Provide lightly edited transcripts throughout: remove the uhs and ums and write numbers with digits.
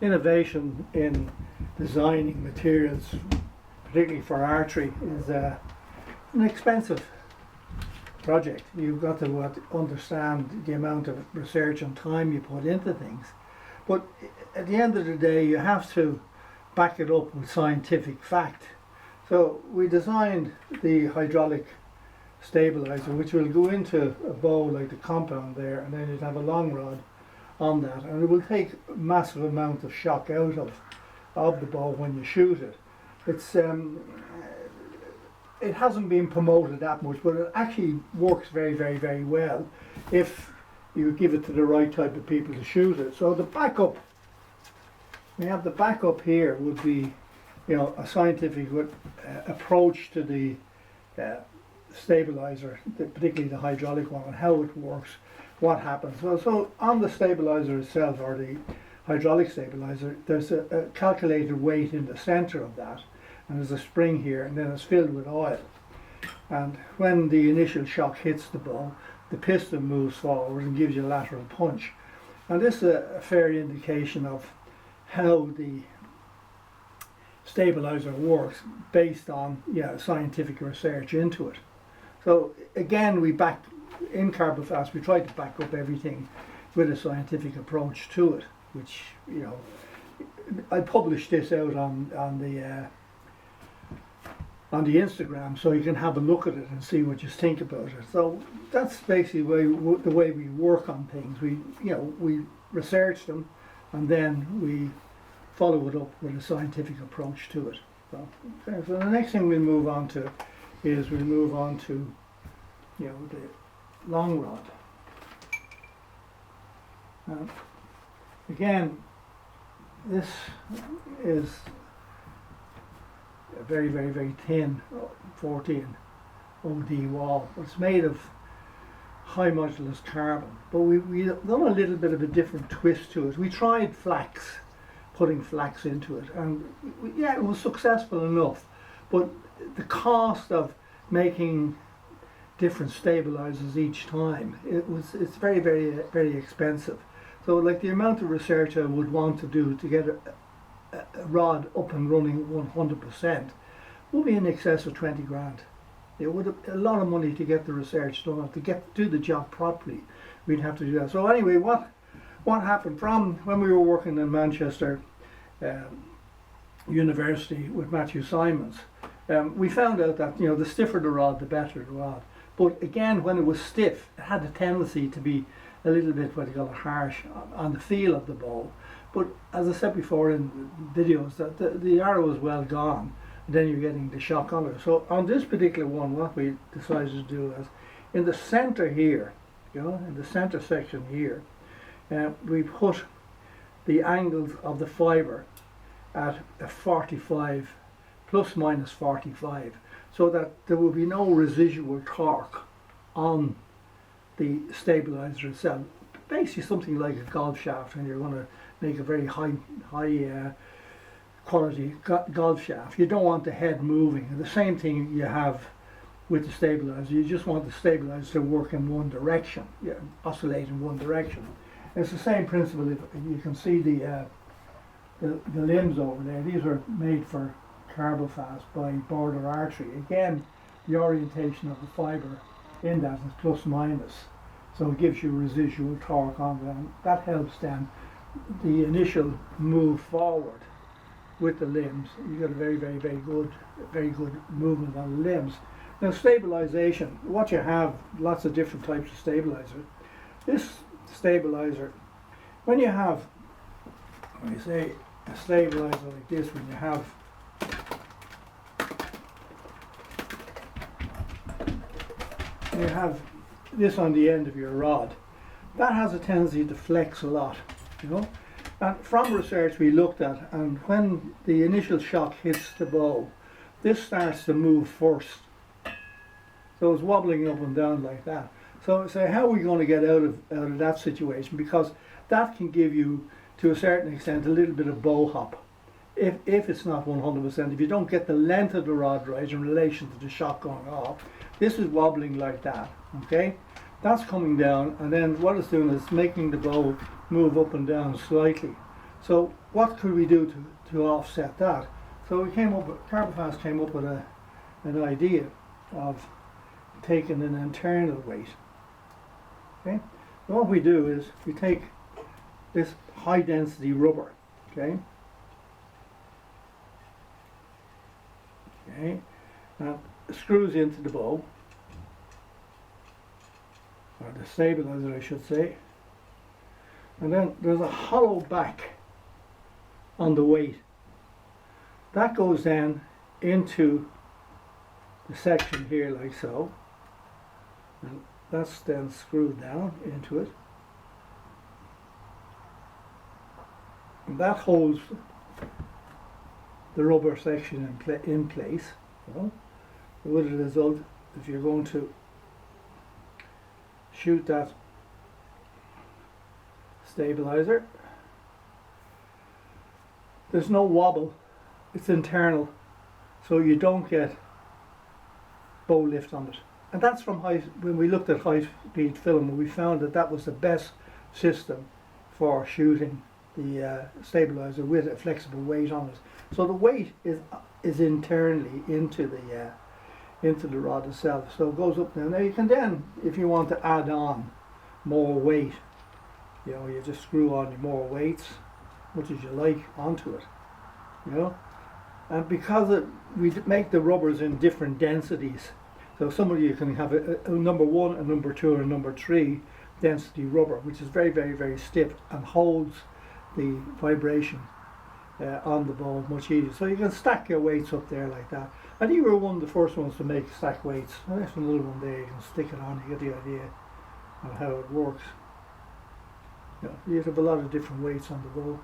innovation in designing materials, particularly for archery, is an expensive project. You've got to understand the amount of research and time you put into things. But at the end of the day, you have to back it up with scientific fact. So we designed the hydraulic stabilizer, which will go into a bow like the compound there, and then you'd have a long rod on that, and it will take a massive amount of shock out of the bow when you shoot it. It's it hasn't been promoted that much, but it actually works very, very, very well if you give it to the right type of people to shoot it. So the backup, we have the backup here would be, you know, a scientific approach to the stabilizer, particularly the hydraulic one, and how it works, what happens. So on the stabilizer itself, or the hydraulic stabilizer, there's a calculated weight in the center of that, and there's a spring here, and then it's filled with oil. And when the initial shock hits the bow, the piston moves forward and gives you a lateral punch. And this is a fair indication of how the stabilizer works based on scientific research into it. So again, in Carbofast we try to back up everything with a scientific approach to it, which, you know, I published this out on the Instagram, so you can have a look at it and see what you think about it. So that's basically the way we work on things. We research them, and then we follow it up with a scientific approach to it. So the next thing we'll move on to is the long rod. Again, this is a very, very, very thin 14 OD wall. It's made of high modulus carbon, but we've done a little bit of a different twist to it. We tried putting flax into it, and it was successful enough, but the cost of making different stabilizers each time, it's very, very, very expensive. So like the amount of research I would want to do to get a rod up and running 100% would be in excess of 20 grand. It would have a lot of money to get the research done, to do the job properly. We'd have to do that. So anyway, what happened from when we were working in Manchester University with Matthew Simons, we found out that, the stiffer the rod, the better the rod. But again, when it was stiff, it had a tendency to be a little bit what you call harsh on the feel of the bow. But as I said before in videos, that the arrow is well gone, and then you're getting the shock on it. So on this particular one, what we decided to do is, in the center here, in the center section here, we put the angles of the fiber at a 45, plus minus 45, so that there will be no residual torque on the stabilizer itself. Basically something like a golf shaft, and you're going to make a very high quality golf shaft. You don't want the head moving. And the same thing you have with the stabilizer. You just want the stabilizer to work in one direction, oscillate in one direction. And it's the same principle. If you can see the limbs over there, these are made for Carbofast by Border Archery. Again, the orientation of the fiber in that is plus minus, so it gives you residual torque on them. That helps then the initial move forward with the limbs. You get a very, very, very good movement on the limbs. Now, stabilization, what you have, lots of different types of stabilizer. This stabilizer, when you say a stabilizer like this, when you have this on the end of your rod, that has a tendency to flex a lot, And from research we looked at, and when the initial shock hits the bow, this starts to move first. So it's wobbling up and down like that. So how are we going to get out of that situation? Because that can give you, to a certain extent, a little bit of bow hop. If it's not 100%, if you don't get the length of the rod right in relation to the shock going off, this is wobbling like that, okay? That's coming down, and then what it's doing is making the bow move up and down slightly. So what could we do to offset that? So we came up with, Carbofast came up with an idea of taking an internal weight. Okay, so what we do is we take this high density rubber, okay, now it screws into the bow, or the stabilizer I should say, and then there's a hollow back on the weight. That goes then into the section here like so, and that's then screwed down into it, and that holds the rubber section in place. So with the result, if you're going to shoot that stabilizer, there's no wobble, it's internal, so you don't get bow lift on it. And that's from when we looked at high speed film, we found that that was the best system for shooting the stabilizer with a flexible weight on it. So the weight is internally into the rod itself. So it goes up there. Now you can then, if you want to add on more weight, you know, you just screw on more weights, much as you like, onto it. You know, and because we make the rubbers in different densities. So some of you can have a number 1, a number 2, and a number 3 density rubber, which is very, very, very stiff and holds the vibration on the bow much easier. So you can stack your weights up there like that. And you were one of the first ones to make stack weights. And there's another one there, you can stick it on, you get the idea of how it works. You know, you have a lot of different weights on the bow.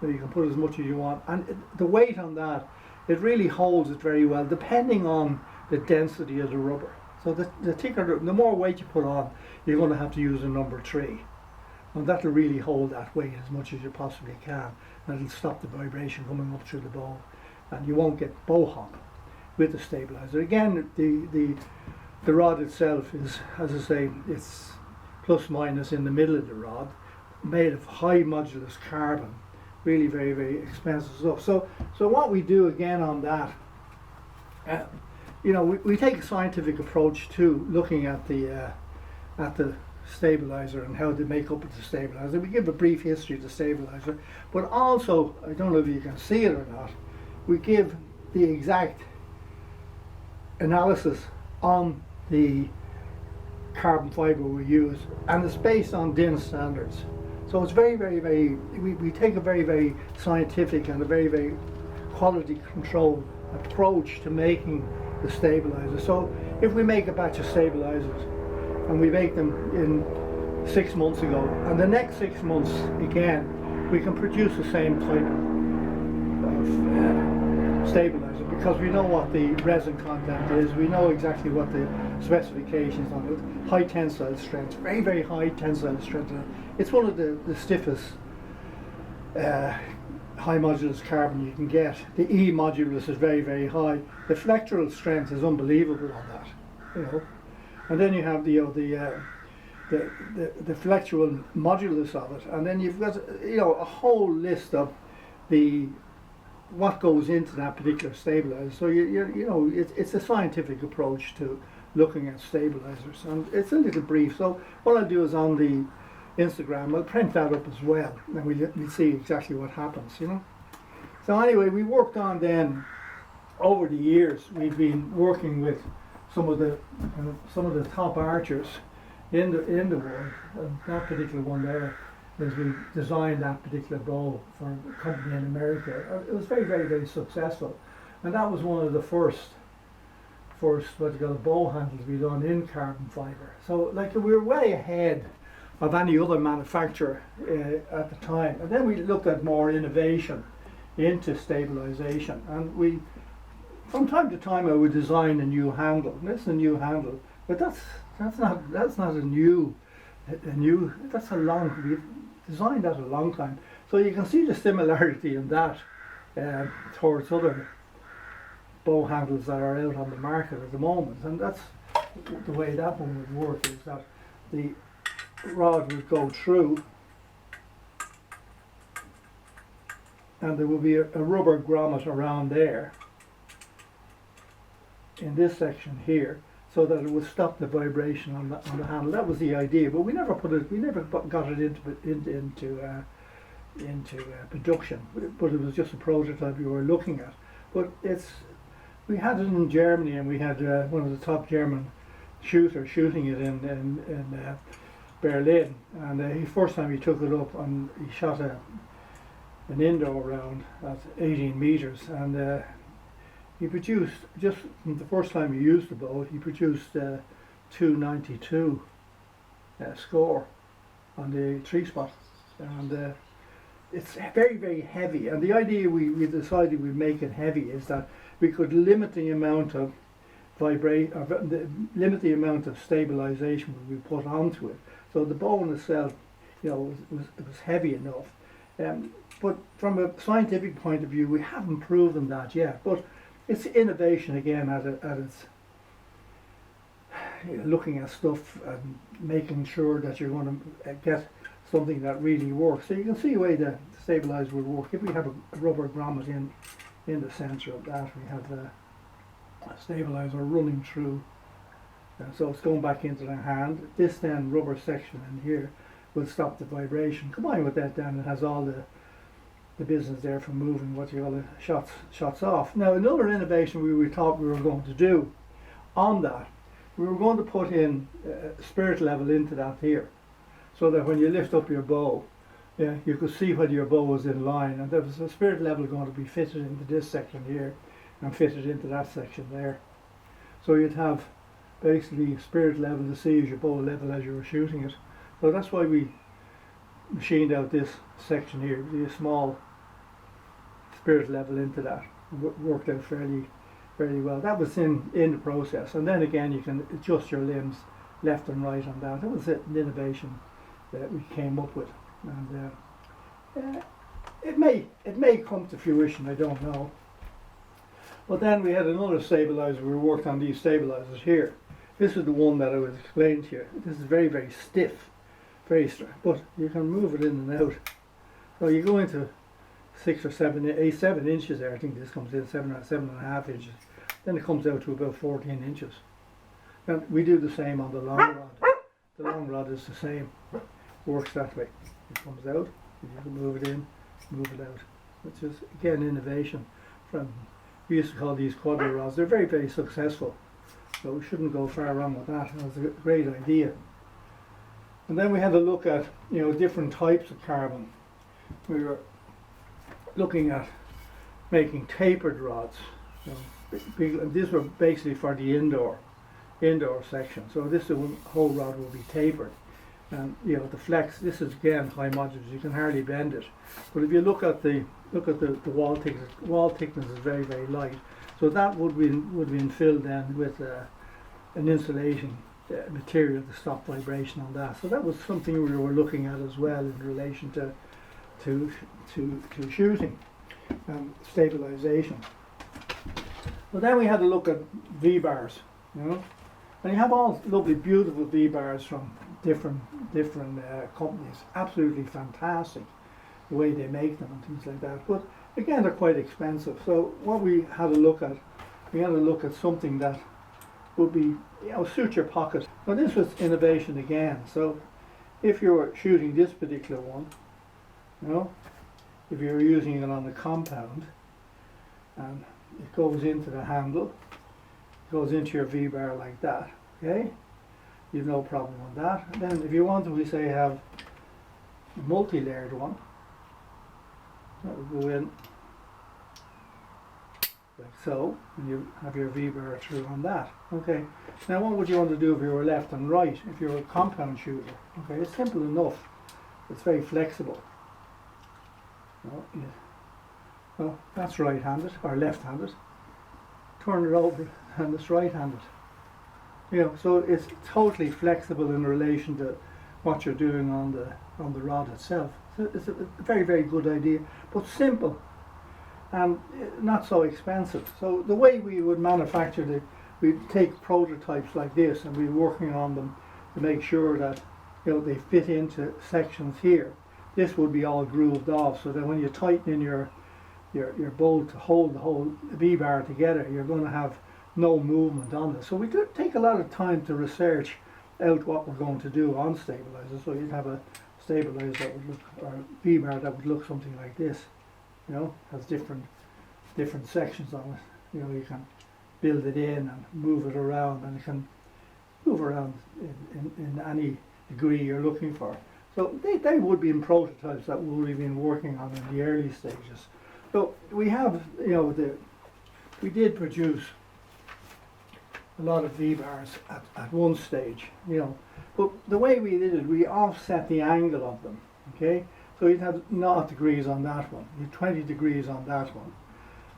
So you can put as much as you want. And the weight on that, it really holds it very well, depending on the density of the rubber. So the thicker, the more weight you put on, you're going to have to use a number 3. And that'll really hold that weight as much as you possibly can. And it'll stop the vibration coming up through the bow. And you won't get bow hop with the stabilizer. Again, the rod itself is, as I say, it's plus minus in the middle of the rod, made of high modulus carbon. Really very, very expensive stuff. So what we do again on that, you know, we take a scientific approach to looking at the stabilizer and how they make up with the stabilizer. We give a brief history of the stabilizer, but also, I don't know if you can see it or not, we give the exact analysis on the carbon fiber we use, and it's based on DIN standards. So it's very, very, very, we take a very, very scientific and a very, very quality control approach to making the stabilizer. So if we make a batch of stabilizers and we make them in 6 months ago, and the next 6 months again, we can produce the same type of stabilizer, because we know what the resin content is, we know exactly what the specifications on it. High tensile strength, very, very high tensile strength. It's one of the stiffest high modulus carbon you can get. The E modulus is very, very high. The flexural strength is unbelievable on that, you know. And then you have the flexural modulus of it, and then you've got, you know, a whole list of what goes into that particular stabilizer. So you know, it's a scientific approach to looking at stabilizers, and it's a little brief. So what I'll do is on the Instagram, I'll print that up as well, and we'll see exactly what happens, you know. So anyway, we worked on then, over the years, we've been working with some of the top archers in the world, and that particular one there is we designed that particular bow for a company in America. It was very, very, very successful, and that was one of the first what you call bow handles we done in carbon fiber. So like we were way ahead of any other manufacturer at the time. And then we looked at more innovation into stabilization, and we, from time to time, I would design a new handle. And this is a new handle, but that's not a new. That's a long. We've designed that a long time. So you can see the similarity in that towards other bow handles that are out on the market at the moment, and that's the way that one would work, is that the rod would go through and there will be a rubber grommet around there in this section here, so that it would stop the vibration on the handle. That was the idea, but we never got it into production. But it was just a prototype we were looking at. But we had it in Germany, and we had one of the top German shooters shooting it in Berlin. And the first time he took it up, and he shot an indoor round at 18 meters, and he produced, just from the first time he used the bow, he produced 292 score on the tree spot, and it's very, very heavy. And the idea we decided we'd make it heavy is that we could limit the amount of limit the amount of stabilization we put onto it. So the bow in itself, you know, was heavy enough. But from a scientific point of view, we haven't proven that yet. But it's innovation again at its, you know, looking at stuff and making sure that you're going to get something that really works. So you can see the way the stabilizer would work. If we have a rubber grommet in the center of that, we have the stabilizer running through. So it's going back into the hand. This then rubber section in here will stop the vibration. Combined with that, then it has all the business there for moving what you call the shots off. Now another innovation we thought we were going to do on that, we were going to put in spirit level into that here, so that when you lift up your bow, yeah, you could see whether your bow was in line, and there was a spirit level going to be fitted into this section here and fitted into that section there. So you'd have basically spirit level to see as your bow level as you were shooting it. So that's why we machined out this section here, the small spirit level into that. Worked out fairly well. That was in the process, and then again you can adjust your limbs left and right on that. That was an innovation that we came up with, and it may come to fruition, I don't know. But then we had another stabilizer. We worked on these stabilizers here. This is the one that I was explaining to you. This is very, very stiff, very strong, but you can move it in and out. So you go into 6 or 7 inches there. I think this comes in 7.5 inches. Then it comes out to about 14 inches. And we do the same on the long rod. The long rod is the same. Works that way. It comes out, you can move it in, move it out. Which is again innovation. We used to call these quadro rods. They're very, very successful. So we shouldn't go far wrong with that. It was a great idea. And then we had a look at, you know, different types of carbon. We were looking at making tapered rods. You know, and these were basically for the indoor section. So this whole rod will be tapered. And you know, the flex, this is again high modular, you can hardly bend it. But if you look at the wall thickness is very, very light. So that would be filled then with an insulation material to stop vibration on that. So that was something we were looking at as well in relation to shooting and stabilization. But then we had a look at V-bars, you know, and you have all lovely, beautiful V-bars from different companies. Absolutely fantastic the way they make them and things like that. But again, they're quite expensive. So what we had a look at something that would be, you know, suit your pocket. Now this was innovation again. So if you're shooting this particular one, you know, if you're using it on a compound, and it goes into the handle, goes into your V-bar like that, okay? You've no problem with that. And then if you want to, we say, have a multi-layered one, that will go in like so, and you have your V-bar through on that. Okay, now what would you want to do if you were left and right, if you're a compound shooter? Okay, it's simple enough. It's very flexible. Well, that's right-handed or left-handed. Turn it over and it's right-handed. You know, so it's totally flexible in relation to what you're doing on the rod itself. So it's a very, very good idea, but simple and not so expensive. So the way we would manufacture we'd take prototypes like this and we're working on them to make sure that, you know, they fit into sections here. This would be all grooved off, so that when you tighten in your your bolt to hold the whole V-bar together, you're going to have no movement on it. So we do take a lot of time to research out what we're going to do on stabilizers. So you'd have a stabilizer that would look, or a V-bar that would look something like this, you know, has different sections on it. You know, you can build it in and move it around, and it can move around in any degree you're looking for. So they would be in prototypes that we've been working on in the early stages. So we have, you know, we did produce a lot of V-bars at one stage, you know, but the way we did it, we offset the angle of them, okay? So you'd have 0 degrees on that one, you'd 20 degrees on that one,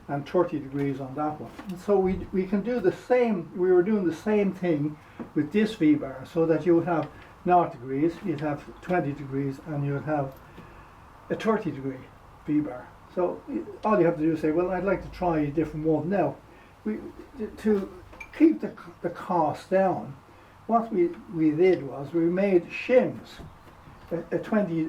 and 30 degrees on that one. And so we can do the same, we were doing the same thing with this V-bar, so that you would have 0 degrees, you'd have 20 degrees, and you'd have a 30 degree V-bar. So all you have to do is say, well, I'd like to try a different one. Now, to keep the cost down, what we did was we made shims, a 20,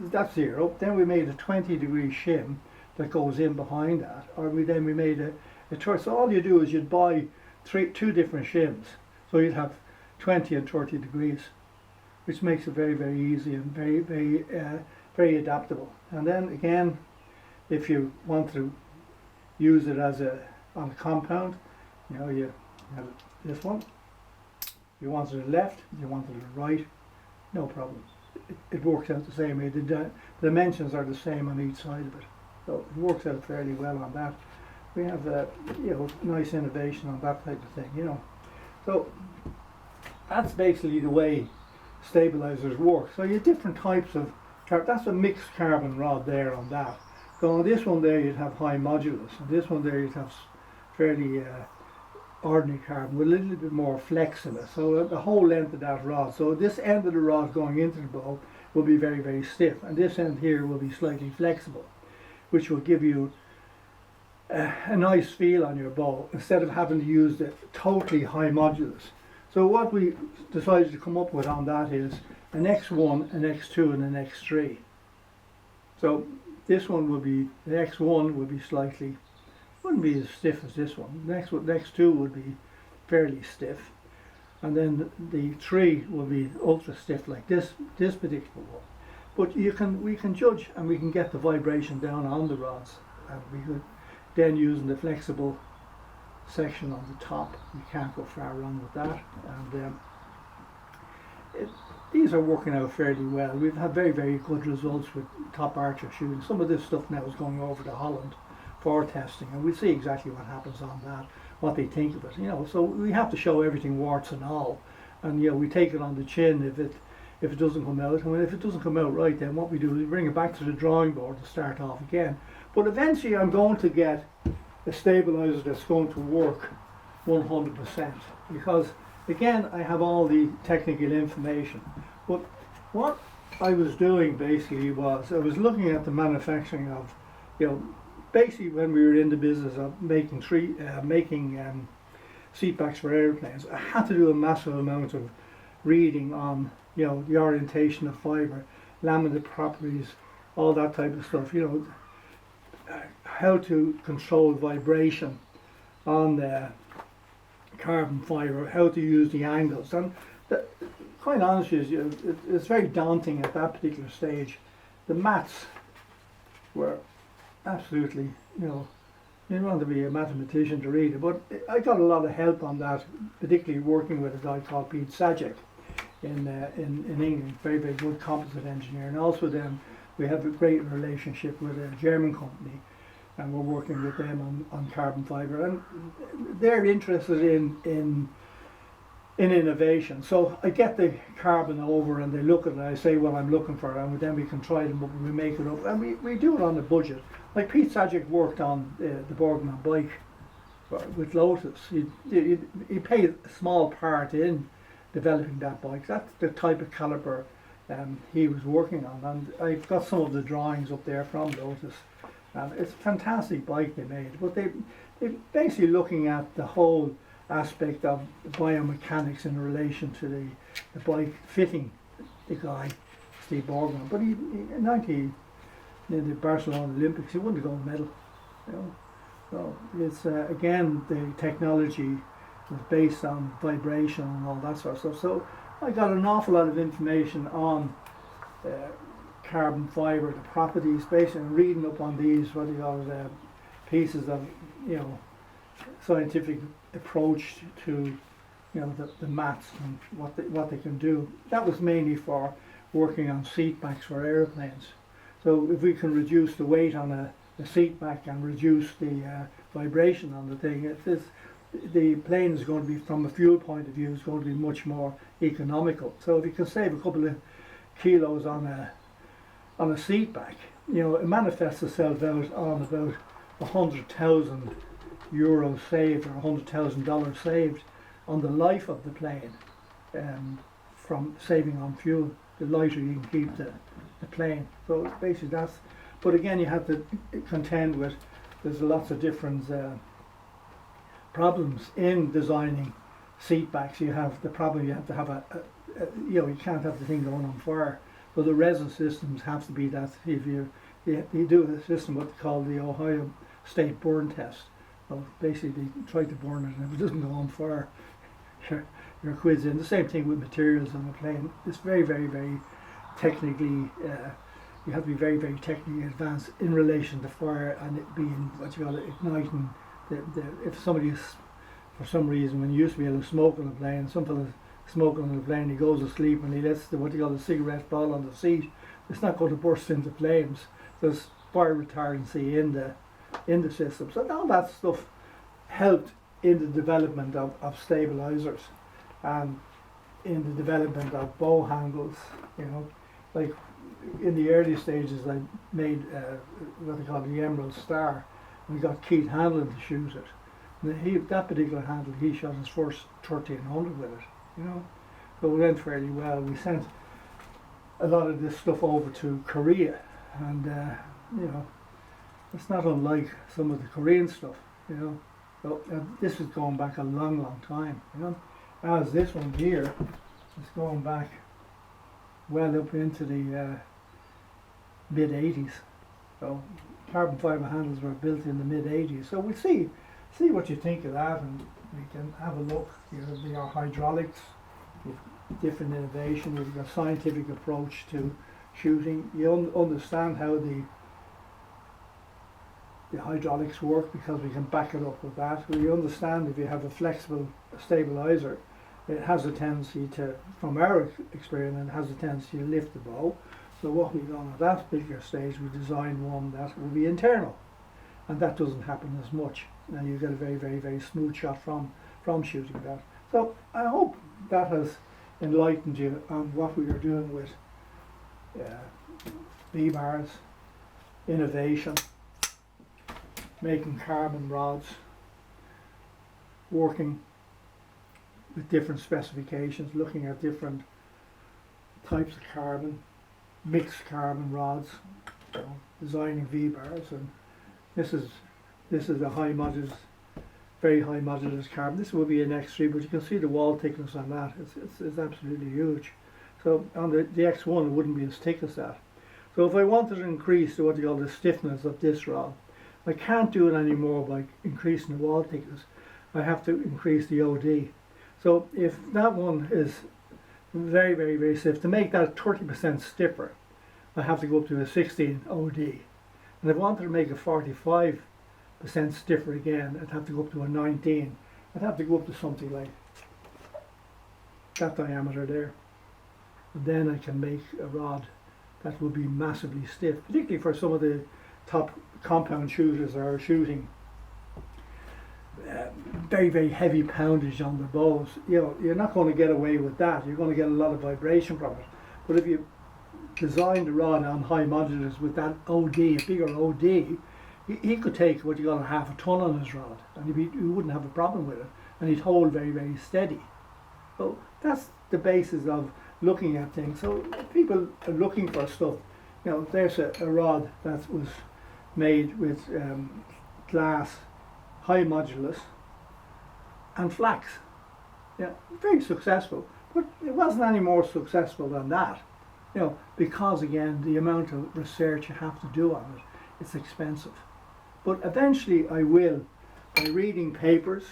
that's 0, then we made a 20 degree shim that goes in behind that, or then we made a 30. So all you do is you'd buy two different shims, so you'd have 20 and 30 degrees, which makes it very, very easy and very, very, very adaptable. And then again, if you want to use it as on a compound, you know, you have this one. You want it to the left, you want it to the right, no problem. It works out the same way. The dimensions are the same on each side of it, so it works out fairly well on that. We have you know, nice innovation on that type of thing, you know. So that's basically the way stabilizers work. So you have different types of that's a mixed carbon rod there on that. So on this one there you'd have high modulus, and this one there you'd have fairly ordinary carbon with a little bit more flex in it. So the whole length of that rod, so this end of the rod going into the bow will be very, very stiff, and this end here will be slightly flexible, which will give you a nice feel on your bow instead of having to use the totally high modulus. So what we decided to come up with on that is an X1, an X2 and an X3. So this one would be, the X1 would be slightly, wouldn't be as stiff as this one. The X2 would be fairly stiff, and then the 3 will be ultra stiff like this particular one. But we can judge, and we can get the vibration down on the rods, and we could then, using the flexible section on the top, you can't go far wrong with that. And these are working out fairly well. We've had very, very good results with top archer shooting. Some of this stuff now is going over to Holland for testing, and we'll see exactly what happens on that, what they think of it, you know. So we have to show everything warts and all, and you know, we take it on the chin if it doesn't come out. And if it doesn't come out right, then what we do is we bring it back to the drawing board to start off again. But eventually I'm going to get a stabilizer that's going to work 100%, because again I have all the technical information. But what I was doing basically was I was looking at the manufacturing of, you know, basically when we were in the business of making seat backs for airplanes, I had to do a massive amount of reading on, you know, the orientation of fibre, laminate properties, all that type of stuff, you know, how to control vibration on the carbon fibre, how to use the angles. And quite honestly, it's very daunting at that particular stage. The maths were absolutely, you know, you don't want to be a mathematician to read it, but I got a lot of help on that, particularly working with a guy called Pete Sajek in England, very, very good composite engineer. And also then we have a great relationship with a German company, and we're working with them on carbon fibre, and they're interested in innovation. So I get the carbon over and they look at it and I say what I'm looking for, and then we can try them up and we make it up, and we do it on a budget. Like Pete Sajek worked on the Borgman bike with Lotus. He paid a small part in developing that bike. That's the type of caliber he was working on, and I've got some of the drawings up there from Lotus. And it's a fantastic bike they made, but they're basically looking at the whole aspect of biomechanics in relation to the bike fitting the guy, Steve Borgman. But he in the Barcelona Olympics, he won the gold medal. You know, so it's again the technology was based on vibration and all that sort of stuff. So I got an awful lot of information on uh, carbon fibre, the properties, basically reading up on these what do you call it, pieces of scientific approach to the maths and what they can do. That was mainly for working on seat backs for airplanes. So if we can reduce the weight on a seat back and reduce the vibration on the thing, the plane is going to be, from a fuel point of view, is going to be much more economical. So if you can save a couple of kilos on a seat back, it manifests itself out on about €100,000 saved or $100,000 saved on the life of the plane, from saving on fuel. The lighter you can keep the plane. So basically that's, but again you have to contend with, there's lots of different problems in designing seat backs. You have the problem, you have to have you can't have the thing going on fire. So the resin systems have to be that if you do a system what they call the Ohio State burn test. So basically they try to burn it, and if it doesn't go on fire, your quids in. The same thing with materials on the plane. It's very, very, very technically, you have to be very, very technically advanced in relation to fire and it being what you call it, igniting. If somebody is, for some reason, when you used to be able to smoke on a plane, some fellas smoking on the plane, he goes to sleep and he lets what you call the cigarette fall on the seat, it's not going to burst into flames. There's fire retardancy in the system. So all that stuff helped in the development of stabilizers and in the development of bow handles. Like in the early stages I made what they call the Emerald Star. We got Keith Hanlon to shoot it. And that particular handle, he shot his first 1300 with it. So it went fairly well. We sent a lot of this stuff over to Korea, and it's not unlike some of the Korean stuff. So this is going back a long, long time. As this one here is going back well up into the mid 80s. So carbon fibre handles were built in the mid 80s. So we'll see what you think of that, and we can have a look. There are hydraulics, different innovation. We've got a scientific approach to shooting. You understand how the hydraulics work because we can back it up with that. We understand if you have a flexible stabilizer, it has a tendency to, from our experience, it has a tendency to lift the bow. So what we've done at that particular stage, we designed one that will be internal, and that doesn't happen as much. Now you get a very, very, very smooth shot from shooting that. So I hope that has enlightened you on what we are doing with V-bars, innovation, making carbon rods, working with different specifications, looking at different types of carbon, mixed carbon rods, designing V-bars, and this is a high modulus, very high modulus carbon. This will be an X3, but you can see the wall thickness on that. It's absolutely huge. So on the X1 it wouldn't be as thick as that. So if I wanted to increase what you call the stiffness of this rod, I can't do it anymore by increasing the wall thickness. I have to increase the OD. So if that one is very, very, very stiff, to make that 30% stiffer, I have to go up to a 16 OD. And if I wanted to make it 45% stiffer again, I'd have to go up to a 19. I'd have to go up to something like that diameter there. And then I can make a rod that will be massively stiff, particularly for some of the top compound shooters that are shooting very, very heavy poundage on their bows. You're not going to get away with that. You're going to get a lot of vibration from it. But if you design the rod on high modulus with that OD, a bigger OD, he could take what you got a half a ton on his rod, and he wouldn't have a problem with it, and he'd hold very, very steady. So that's the basis of looking at things. So people are looking for stuff. There's a rod that was made with glass, high modulus, and flax. Very successful, but it wasn't any more successful than that. Because again, the amount of research you have to do on it, it's expensive. But eventually I will, by reading papers,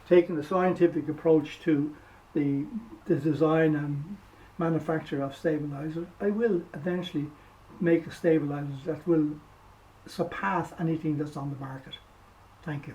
taking the scientific approach to the design and manufacture of stabilisers, I will eventually make a stabiliser that will surpass anything that's on the market. Thank you.